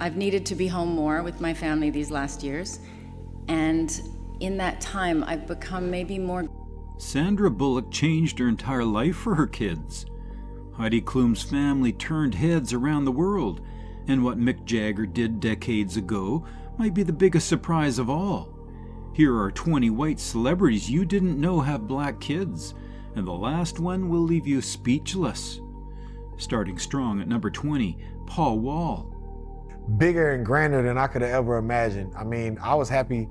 I've needed to be home more with my family these last years, and in that time, I've become maybe more... Sandra Bullock changed her entire life for her kids. Heidi Klum's family turned heads around the world, and what Mick Jagger did decades ago might be the biggest surprise of all. Here are 20 white celebrities you didn't know have black kids, and the last one will leave you speechless. Starting strong at number 20, Paul Wall. Bigger and grander than I could have ever imagined. I mean, I was happy,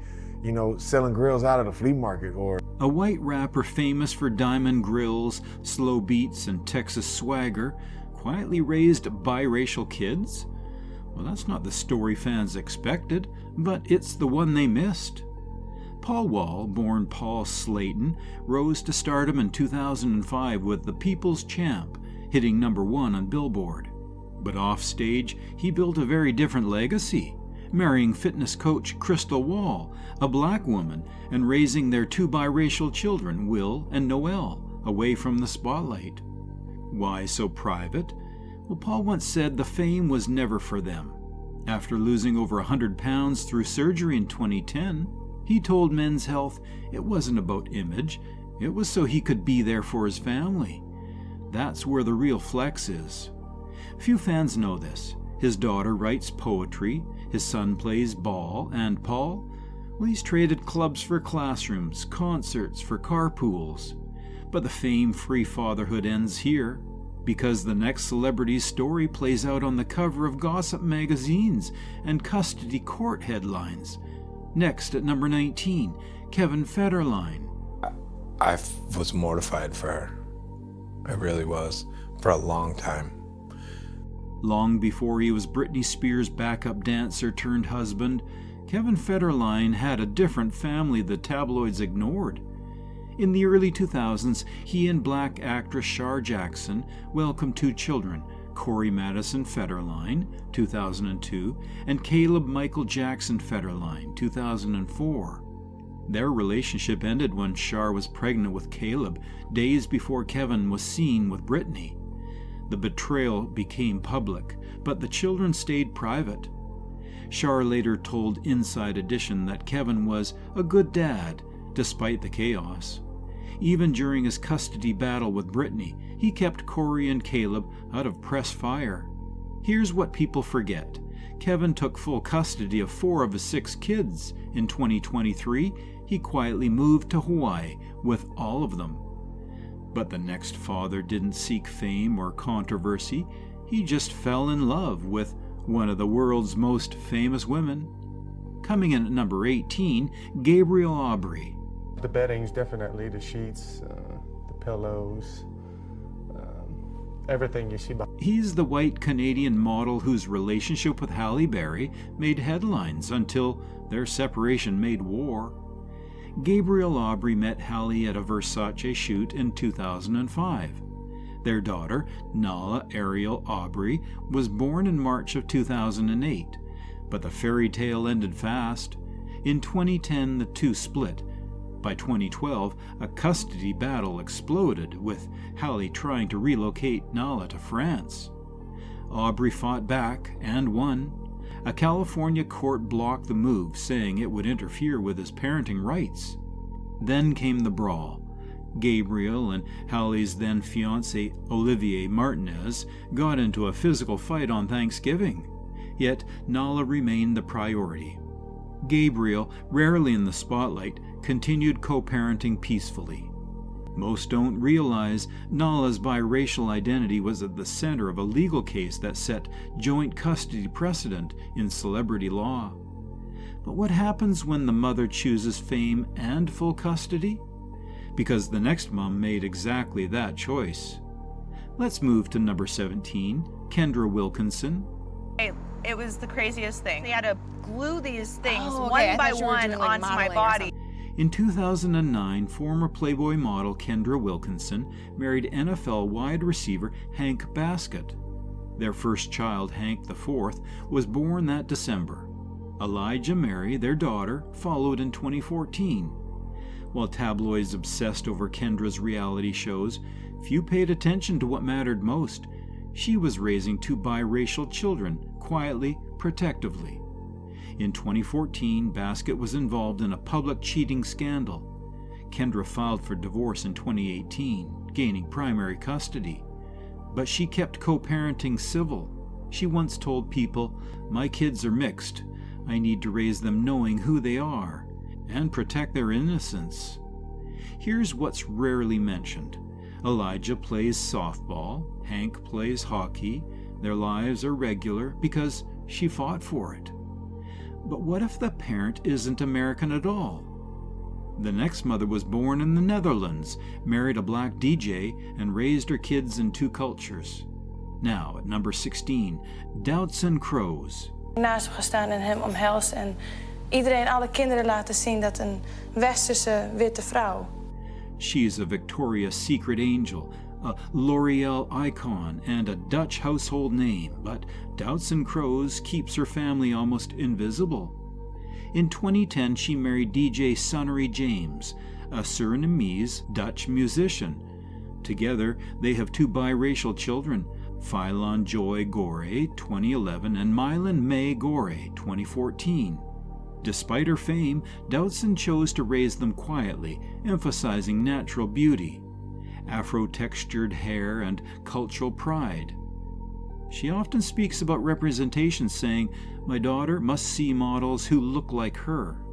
selling grills out of the flea market or... A white rapper famous for diamond grills, slow beats, and Texas swagger quietly raised biracial kids? Well, that's not the story fans expected, but it's the one they missed. Paul Wall, born Paul Slayton, rose to stardom in 2005 with The People's Champ, hitting number 1 on Billboard. But offstage, he built a very different legacy, marrying fitness coach Crystal Wall, a black woman, and raising their 2 biracial children, Will and Noel, away from the spotlight. Why so private? Well, Paul once said the fame was never for them. After losing over 100 pounds through surgery in 2010, he told Men's Health it wasn't about image, it was so he could be there for his family. That's where the real flex is. Few fans know this. His daughter writes poetry, his son plays ball, and Paul, well, he's traded clubs for classrooms, concerts for carpools. But the fame-free fatherhood ends here, because the next celebrity's story plays out on the cover of gossip magazines and custody court headlines. Next, at number 19, Kevin Federline. I was mortified for her. I really was, for a long time. Long before he was Britney Spears' backup dancer turned husband, Kevin Federline had a different family the tabloids ignored. In the early 2000s, he and black actress Shar Jackson welcomed 2 children, Corey Madison Federline, 2002, and Caleb Michael Jackson Federline, 2004. Their relationship ended when Shar was pregnant with Caleb, days before Kevin was seen with Britney. The betrayal became public, but the children stayed private. Shar later told Inside Edition that Kevin was a good dad, despite the chaos. Even during his custody battle with Britney, he kept Corey and Caleb out of press fire. Here's what people forget. Kevin took full custody of 4 of his 6 kids. In 2023, he quietly moved to Hawaii with all of them. But the next father didn't seek fame or controversy. He just fell in love with one of the world's most famous women. Coming in at number 18, Gabriel Aubry. The beddings, definitely, the sheets, the pillows, everything you see behind. He's the white Canadian model whose relationship with Halle Berry made headlines until their separation made war. Gabriel Aubry met Halle at a Versace shoot in 2005. Their daughter, Nala Ariel Aubry, was born in March of 2008, but the fairy tale ended fast. In 2010, the two split. By 2012, a custody battle exploded, with Halle trying to relocate Nala to France. Aubry fought back and won. A California court blocked the move, saying it would interfere with his parenting rights. Then came the brawl. Gabriel and Halle's then fiancé Olivier Martinez got into a physical fight on Thanksgiving. Yet Nala remained the priority. Gabriel, rarely in the spotlight, continued co-parenting peacefully. Most don't realize Nala's biracial identity was at the center of a legal case that set joint custody precedent in celebrity law. But what happens when the mother chooses fame and full custody? Because the next mom made exactly that choice. Let's move to number 17, Kendra Wilkinson. It was the craziest thing. They had to glue these things one by one onto my body. In 2009, former Playboy model Kendra Wilkinson married NFL wide receiver Hank Baskett. Their first child, Hank IV, was born that December. Elijah Mary, their daughter, followed in 2014. While tabloids obsessed over Kendra's reality shows, few paid attention to what mattered most. She was raising 2 biracial children, quietly, protectively. In 2014, Baskett was involved in a public cheating scandal. Kendra filed for divorce in 2018, gaining primary custody. But she kept co-parenting civil. She once told people, "My kids are mixed. I need to raise them knowing who they are and protect their innocence." Here's what's rarely mentioned. Elijah plays softball, Hank plays hockey. Their lives are regular because she fought for it. But what if the parent isn't American at all? The next mother was born in the Netherlands, married a black DJ, and raised her kids in two cultures. Now, at number 16, Doutzen Kroes. Naast hem gestaan en hem omhelst en iedereen, alle kinderen laten zien dat een westerse witte vrouw. She's a Victoria's Secret angel, a L'Oreal icon, and a Dutch household name, but Doutzen Kroes keeps her family almost invisible. In 2010, she married DJ Sonnery James, a Surinamese Dutch musician. Together, they have two biracial children, Phylon Joy Gore, 2011, and Mylan May Gore, 2014. Despite her fame, Doutzen chose to raise them quietly, emphasizing natural beauty, Afro-textured hair, and cultural pride. She often speaks about representation, saying, "My daughter must see models who look like her."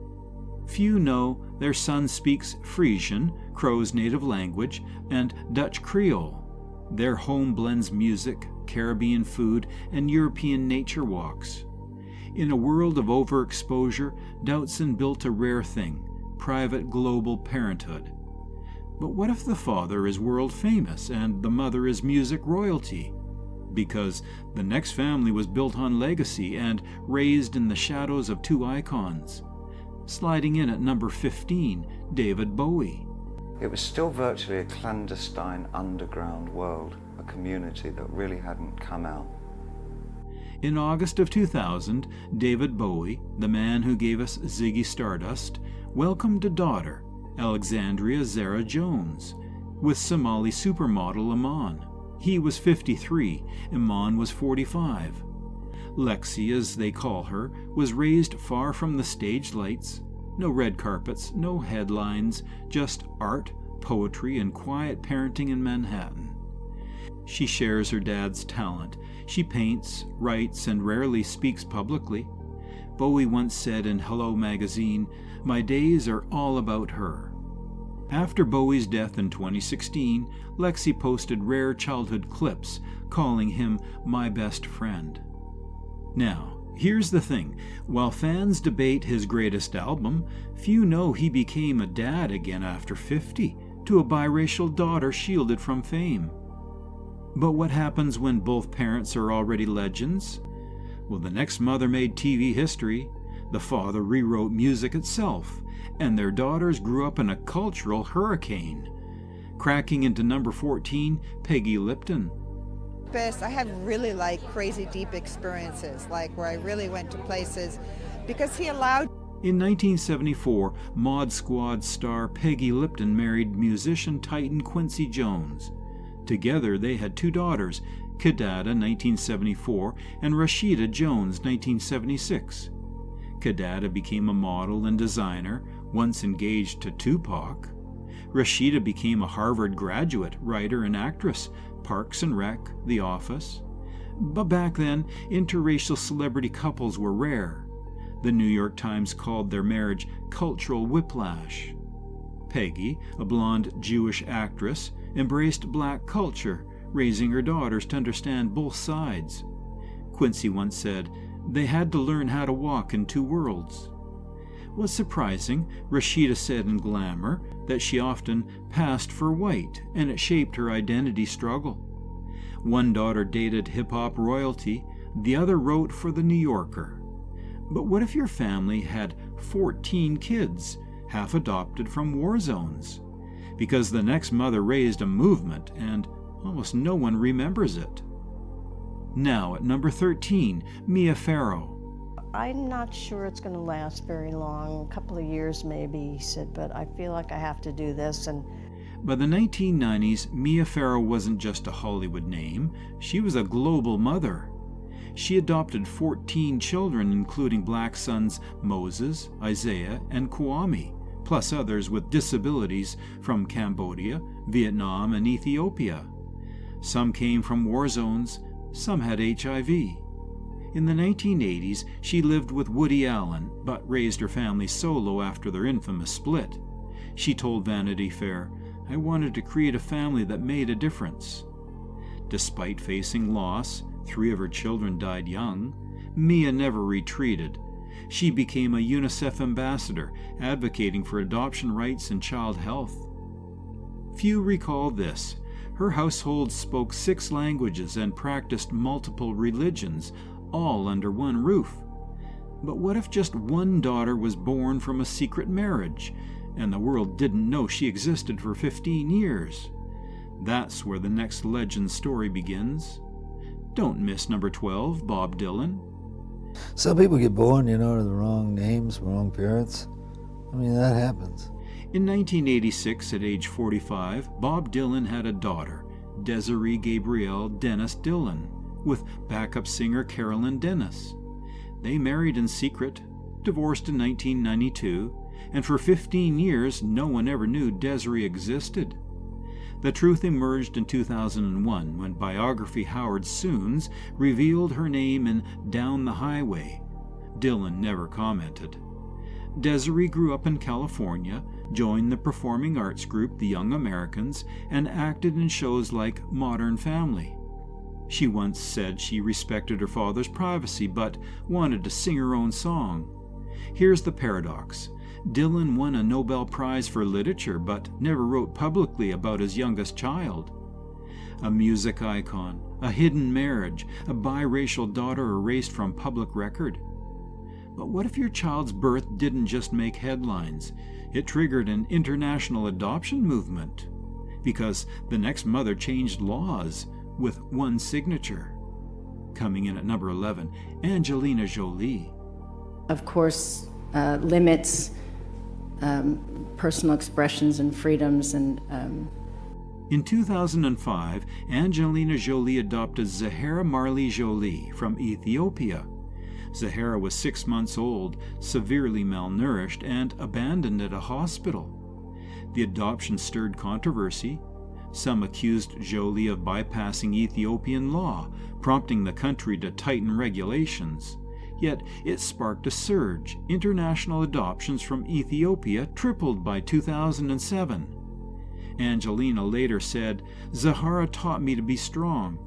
Few know their son speaks Frisian, Kroes' native language, and Dutch Creole. Their home blends music, Caribbean food, and European nature walks. In a world of overexposure, Doutzen built a rare thing, private global parenthood. But what if the father is world famous and the mother is music royalty? Because the next family was built on legacy and raised in the shadows of two icons. Sliding in at number 15, David Bowie. It was still virtually a clandestine underground world, a community that really hadn't come out. In August of 2000, David Bowie, the man who gave us Ziggy Stardust, welcomed a daughter, Alexandria Zara Jones, with Somali supermodel Iman. He was 53, Iman was 45. Lexi, as they call her, was raised far from the stage lights. No red carpets, no headlines, just art, poetry, and quiet parenting in Manhattan. She shares her dad's talent. She paints, writes, and rarely speaks publicly. Bowie once said in Hello magazine, "My days are all about her." After Bowie's death in 2016, Lexi posted rare childhood clips, calling him "my best friend." Now, here's the thing. While fans debate his greatest album, few know he became a dad again after 50, to a biracial daughter shielded from fame. But what happens when both parents are already legends? Well, the next mother made TV history, the father rewrote music itself, and their daughters grew up in a cultural hurricane. Cracking into number 14, Peggy Lipton. I have really crazy deep experiences, where I really went to places because he allowed. In 1974, Mod Squad star Peggy Lipton married musician titan Quincy Jones. Together they had two daughters, Kadada 1974 and Rashida Jones 1976. Kadada became a model and designer, once engaged to Tupac. Rashida became a Harvard graduate, writer and actress, Parks and Rec, The Office. But back then, interracial celebrity couples were rare. The New York Times called their marriage cultural whiplash. Peggy, a blonde Jewish actress, embraced black culture, raising her daughters to understand both sides. Quincy once said, "They had to learn how to walk in two worlds." What's surprising, Rashida said in Glamour that she often passed for white, and it shaped her identity struggle. One daughter dated hip-hop royalty, the other wrote for The New Yorker. But what if your family had 14 kids, half adopted from war zones? Because the next mother raised a movement, and almost no one remembers it. Now at number 13, Mia Farrow. "I'm not sure it's going to last very long, a couple of years maybe," he said, "but I feel like I have to do this." And by the 1990s, Mia Farrow wasn't just a Hollywood name, she was a global mother. She adopted 14 children, including black sons Moses, Isaiah, and Kwame, plus others with disabilities from Cambodia, Vietnam, and Ethiopia. Some came from war zones, some had HIV. In the 1980s, she lived with Woody Allen, but raised her family solo after their infamous split. She told Vanity Fair, "I wanted to create a family that made a difference." Despite facing loss, 3 of her children died young, Mia never retreated. She became a UNICEF ambassador, advocating for adoption rights and child health. Few recall this. Her household spoke 6 languages and practiced multiple religions, all under one roof. But what if just one daughter was born from a secret marriage, and the world didn't know she existed for 15 years? That's where the next legend story begins. Don't miss number 12, Bob Dylan. Some people get born, to the wrong names, wrong parents. I mean, that happens. In 1986, at age 45, Bob Dylan had a daughter, Desiree Gabrielle Dennis Dylan, with backup singer Carolyn Dennis. They married in secret, divorced in 1992, and for 15 years no one ever knew Desiree existed. The truth emerged in 2001 when biography Howard Soons revealed her name in Down the Highway. Dylan never commented. Desiree grew up in California, joined the performing arts group The Young Americans, and acted in shows like Modern Family. She once said she respected her father's privacy but wanted to sing her own song. Here's the paradox. Dylan won a Nobel Prize for Literature but never wrote publicly about his youngest child. A music icon, a hidden marriage, a biracial daughter erased from public record. But what if your child's birth didn't just make headlines? It triggered an international adoption movement, because the next mother changed laws with one signature. Coming in at number 11, Angelina Jolie. Of course, limits personal expressions and freedoms. And In 2005, Angelina Jolie adopted Zahara Marley Jolie from Ethiopia. Zahara was 6 months old, severely malnourished, and abandoned at a hospital. The adoption stirred controversy. Some accused Jolie of bypassing Ethiopian law, prompting the country to tighten regulations. Yet it sparked a surge. International adoptions from Ethiopia tripled by 2007. Angelina later said, "Zahara taught me to be strong."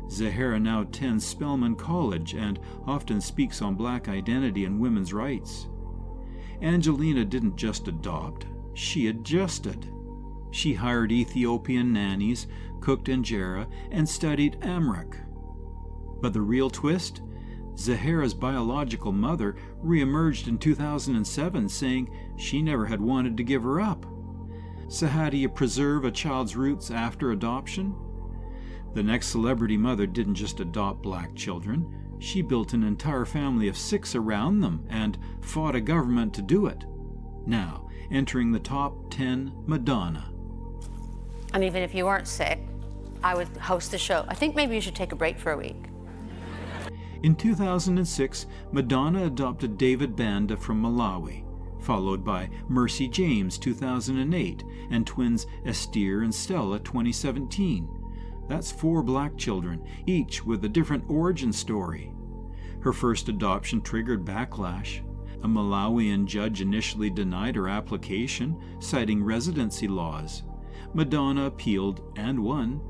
Zahara now attends Spelman College and often speaks on black identity and women's rights. Angelina didn't just adopt, she adjusted. She hired Ethiopian nannies, cooked injera, and studied Amharic. But the real twist? Zahara's biological mother reemerged in 2007 saying she never had wanted to give her up. So how do you preserve a child's roots after adoption? The next celebrity mother didn't just adopt black children. She built an entire family of 6 around them and fought a government to do it. Now, entering the top 10, Madonna. And even if you weren't sick, I would host the show. I think maybe you should take a break for a week. In 2006, Madonna adopted David Banda from Malawi, followed by Mercy James 2008 and twins Esther and Stella 2017. That's 4 black children, each with a different origin story. Her first adoption triggered backlash. A Malawian judge initially denied her application, citing residency laws. Madonna appealed and won.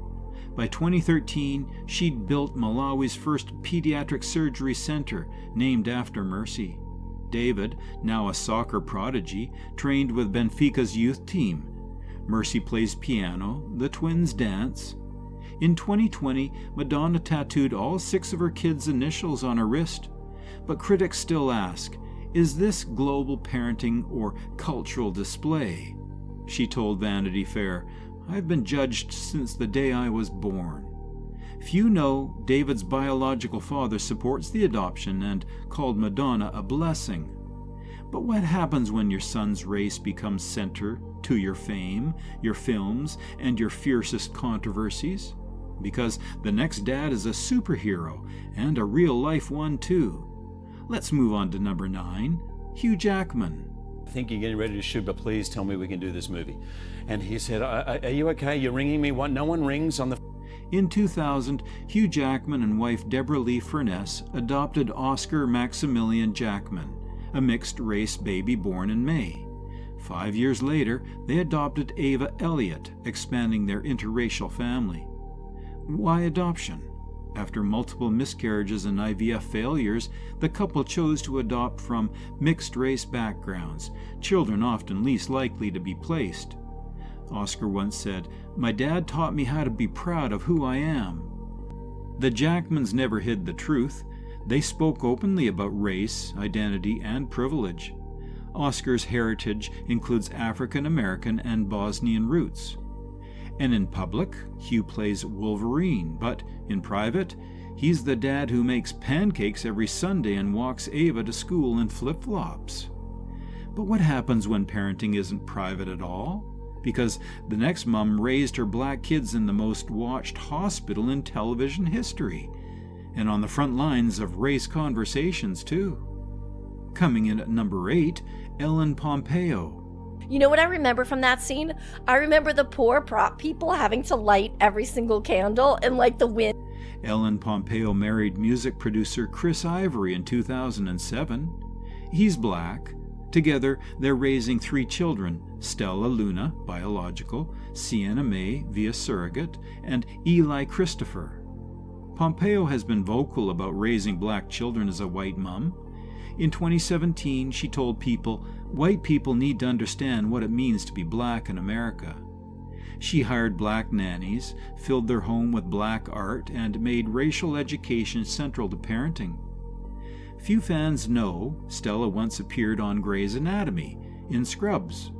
By 2013, she'd built Malawi's first pediatric surgery center, named after Mercy. David, now a soccer prodigy, trained with Benfica's youth team. Mercy plays piano, the twins dance. In 2020, Madonna tattooed all 6 of her kids' initials on her wrist. But critics still ask, is this global parenting or cultural display? She told Vanity Fair, "I've been judged since the day I was born." Few know David's biological father supports the adoption and called Madonna a blessing. But what happens when your son's race becomes center to your fame, your films, and your fiercest controversies? because the next dad is a superhero, and a real-life one too. Let's move on to number 9, Hugh Jackman. I think you're getting ready to shoot, but please tell me we can do this movie. And he said, are you okay? You're ringing me? What? No one rings on the... In 2000, Hugh Jackman and wife Deborah Lee Furness adopted Oscar Maximilian Jackman, a mixed-race baby born in May. 5 years later, they adopted Ava Elliott, expanding their interracial family. Why adoption? After multiple miscarriages and IVF failures, the couple chose to adopt from mixed-race backgrounds, children often least likely to be placed. Oscar once said, "My dad taught me how to be proud of who I am." The Jackmans never hid the truth. They spoke openly about race, identity, and privilege. Oscar's heritage includes African American and Bosnian roots. And in public, Hugh plays Wolverine, but in private, he's the dad who makes pancakes every Sunday and walks Ava to school in flip-flops. But what happens when parenting isn't private at all? Because the next mom raised her black kids in the most watched hospital in television history, and on the front lines of race conversations too. Coming in at number 8, Ellen Pompeo. You know what I remember from that scene? I remember the poor prop people having to light every single candle and like the wind. Ellen Pompeo married music producer Chris Ivory in 2007. He's black. Together, they're raising 3 children, Stella Luna, biological, Sienna May, via surrogate, and Eli Christopher. Pompeo has been vocal about raising black children as a white mom. In 2017, she told people, "White people need to understand what it means to be black in America." She hired black nannies, filled their home with black art, and made racial education central to parenting. Few fans know Stella once appeared on Grey's Anatomy, in Scrubs.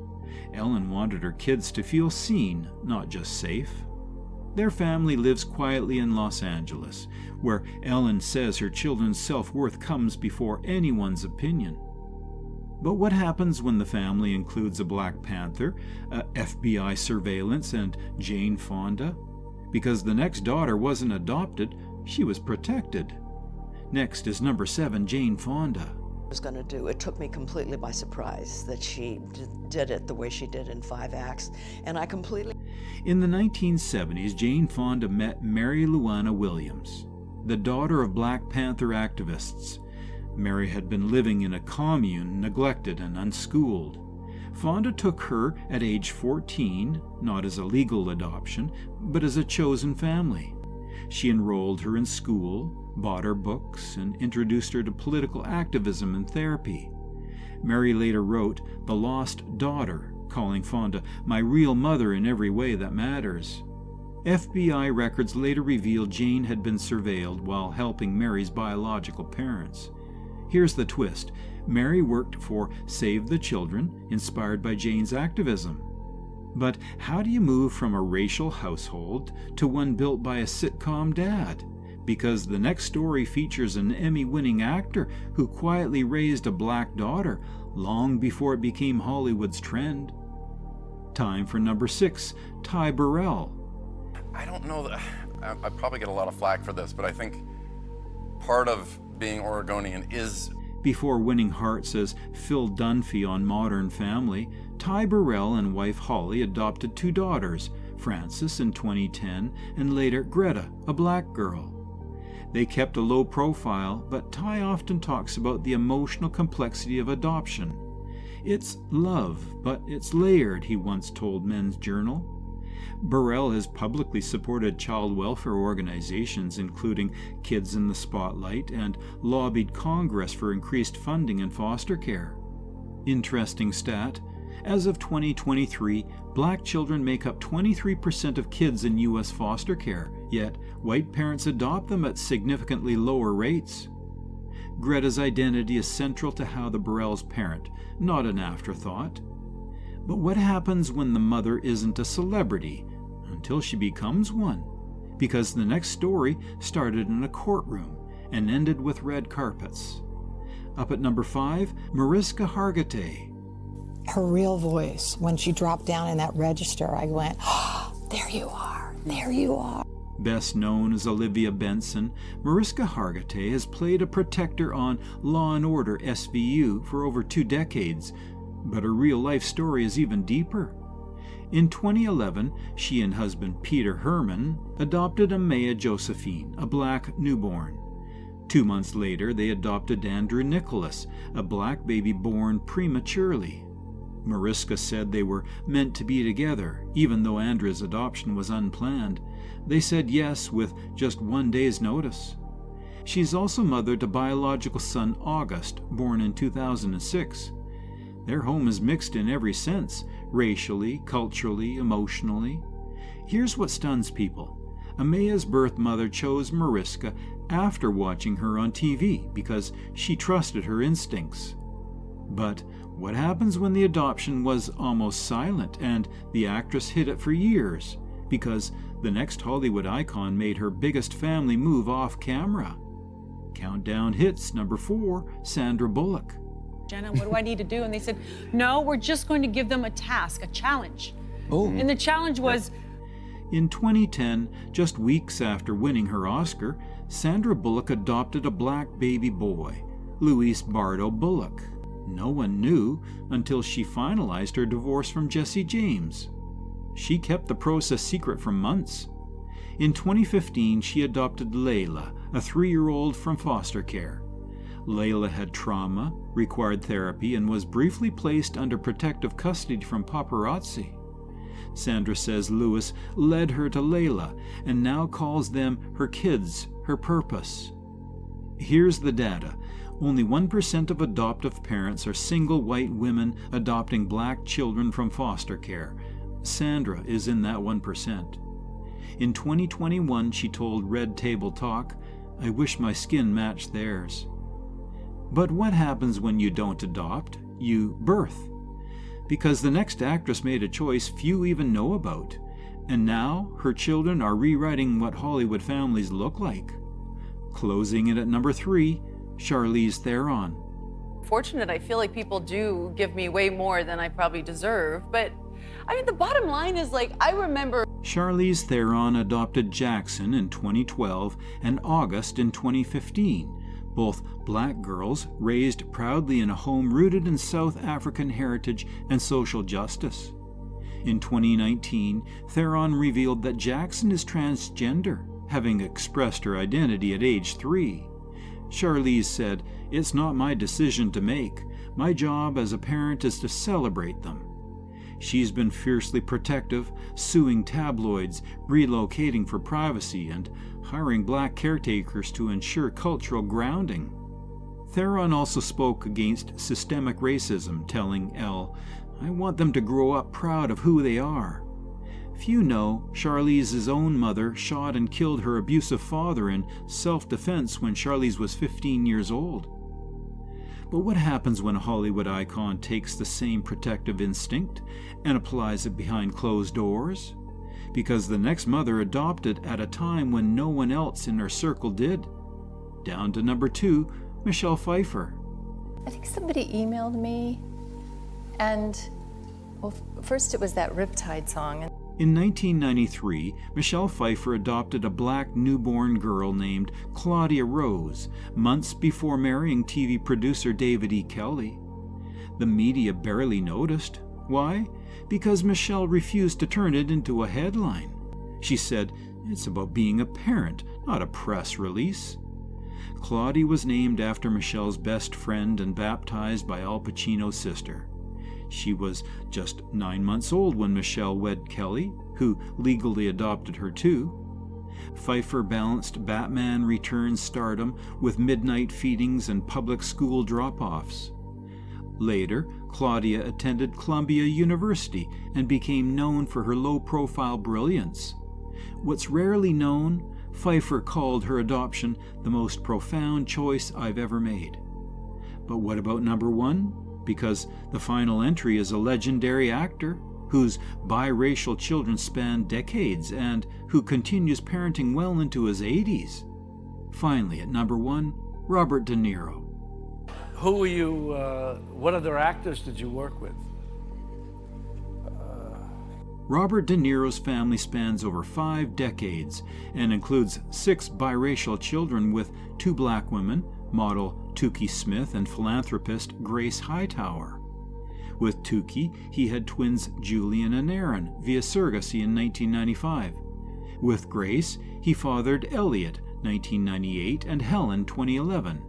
Ellen wanted her kids to feel seen, not just safe. Their family lives quietly in Los Angeles, where Ellen says her children's self-worth comes before anyone's opinion. But what happens when the family includes a Black Panther, FBI surveillance, and Jane Fonda? Because the next daughter wasn't adopted, she was protected. Next is number 7, Jane Fonda. Was going to do. It took me completely by surprise that she did it the way she did in 5 acts, and I completely... In the 1970s, Jane Fonda met Mary Luana Williams, the daughter of Black Panther activists. Mary had been living in a commune, neglected and unschooled. Fonda took her at age 14, not as a legal adoption, but as a chosen family. She enrolled her in school, bought her books, and introduced her to political activism and therapy. Mary later wrote The Lost Daughter, calling Fonda my real mother in every way that matters. FBI records later revealed Jane had been surveilled while helping Mary's biological parents. Here's the twist. Mary worked for Save the Children, inspired by Jane's activism. But how do you move from a racial household to one built by a sitcom dad? Because the next story features an Emmy-winning actor who quietly raised a black daughter long before it became Hollywood's trend. Time for number 6, Ty Burrell. I don't know that I probably get a lot of flack for this, but I think part of being Oregonian is... Before winning hearts as Phil Dunphy on Modern Family, Ty Burrell and wife Holly adopted 2 daughters, Frances in 2010 and later Greta, a black girl. They kept a low profile, but Ty often talks about the emotional complexity of adoption. It's love, but it's layered, he once told Men's Journal. Burrell has publicly supported child welfare organizations, including Kids in the Spotlight, and lobbied Congress for increased funding in foster care. Interesting stat. As of 2023, black children make up 23% of kids in U.S. foster care, yet white parents adopt them at significantly lower rates. Greta's identity is central to how the Burrells parent, not an afterthought. But what happens when the mother isn't a celebrity, until she becomes one? Because the next story started in a courtroom and ended with red carpets. Up at number 5, Mariska Hargitay. Her real voice, when she dropped down in that register, I went, oh, there you are, there you are. Best known as Olivia Benson, Mariska Hargitay has played a protector on Law & Order SVU for over 2 decades, but her real-life story is even deeper. In 2011, she and husband Peter Herman adopted Amaya Josephine, a black newborn. 2 months later, they adopted Andrew Nicholas, a black baby born prematurely. Mariska said they were meant to be together, even though Andrew's adoption was unplanned. They said yes with just 1 day's notice. She's also mother to biological son August, born in 2006. Their home is mixed in every sense, racially, culturally, emotionally. Here's what stuns people. Amaya's birth mother chose Mariska after watching her on TV because she trusted her instincts. But what happens when the adoption was almost silent and the actress hid it for years? Because the next Hollywood icon made her biggest family move off camera. Countdown hits number 4, Sandra Bullock. Jenna, what do I need to do? And they said, no, we're just going to give them a task, a challenge. Oh. And the challenge was... In 2010, just weeks after winning her Oscar, Sandra Bullock adopted a black baby boy, Luis Bardo Bullock. No one knew until she finalized her divorce from Jesse James. She kept the process secret for months. In 2015, she adopted Layla, a 3-year-old from foster care. Layla had trauma, required therapy, and was briefly placed under protective custody from paparazzi. Sandra says Lewis led her to Layla and now calls them her kids, her purpose. Here's the data. Only 1% of adoptive parents are single white women adopting black children from foster care. Sandra is in that 1%. In 2021, she told Red Table Talk, "I wish my skin matched theirs." But what happens when you don't adopt? You birth. Because the next actress made a choice few even know about, and now her children are rewriting what Hollywood families look like. Closing in at number 3, Charlize Theron. Fortunate, I feel like people do give me way more than I probably deserve, but I mean, the bottom line is, like, I remember... Charlize Theron adopted Jackson in 2012 and August in 2015. Both black girls raised proudly in a home rooted in South African heritage and social justice. In 2019, Theron revealed that Jackson is transgender, having expressed her identity at age 3. Charlize said, "It's not my decision to make. My job as a parent is to celebrate them." She's been fiercely protective, suing tabloids, relocating for privacy, and hiring black caretakers to ensure cultural grounding. Theron also spoke against systemic racism, telling Elle, "I want them to grow up proud of who they are." Few know Charlize's own mother shot and killed her abusive father in self-defense when Charlize was 15 years old. But what happens when a Hollywood icon takes the same protective instinct and applies it behind closed doors? Because the next mother adopted at a time when no one else in her circle did. Down to number 2, Michelle Pfeiffer. I think somebody emailed me, and, well, first it was that Riptide song. In 1993, Michelle Pfeiffer adopted a black newborn girl named Claudia Rose, months before marrying TV producer David E. Kelley. The media barely noticed. Why? Because Michelle refused to turn it into a headline. She said, "It's about being a parent, not a press release." Claudia was named after Michelle's best friend and baptized by Al Pacino's sister. She was just 9 months old when Michelle wed Kelley, who legally adopted her too. Pfeiffer balanced Batman Returns stardom with midnight feedings and public school drop-offs. Later, Claudia attended Columbia University and became known for her low-profile brilliance. What's rarely known, Pfeiffer called her adoption the most profound choice I've ever made. But what about number 1? Because the final entry is a legendary actor whose biracial children span decades and who continues parenting well into his 80s. Finally, at number 1, Robert De Niro. Who were you, what other actors did you work with? Robert De Niro's family spans over 5 decades and includes 6 biracial children with 2 black women, model Toukie Smith and philanthropist Grace Hightower. With Toukie, he had twins Julian and Aaron via surrogacy in 1995. With Grace, he fathered Elliot, 1998, and Helen, 2011.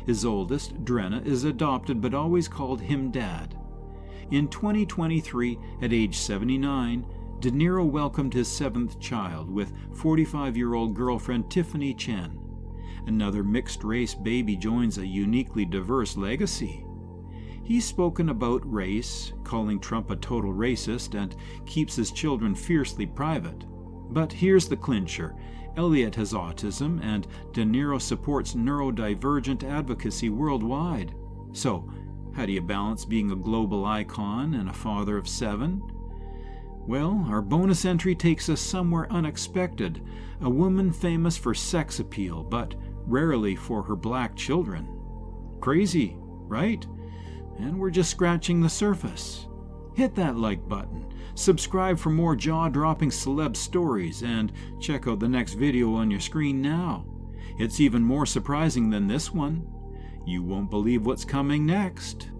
His oldest, Drenna, is adopted but always called him Dad. In 2023, at age 79, De Niro welcomed his 7th child with 45-year-old girlfriend Tiffany Chen. Another mixed-race baby joins a uniquely diverse legacy. He's spoken about race, calling Trump a total racist, and keeps his children fiercely private. But here's the clincher. Elliot has autism, and De Niro supports neurodivergent advocacy worldwide. So, how do you balance being a global icon and a father of 7? Well, our bonus entry takes us somewhere unexpected. A woman famous for sex appeal, but rarely for her black children. Crazy, right? And we're just scratching the surface. Hit that like button, subscribe for more jaw-dropping celeb stories, and check out the next video on your screen now. It's even more surprising than this one. You won't believe what's coming next.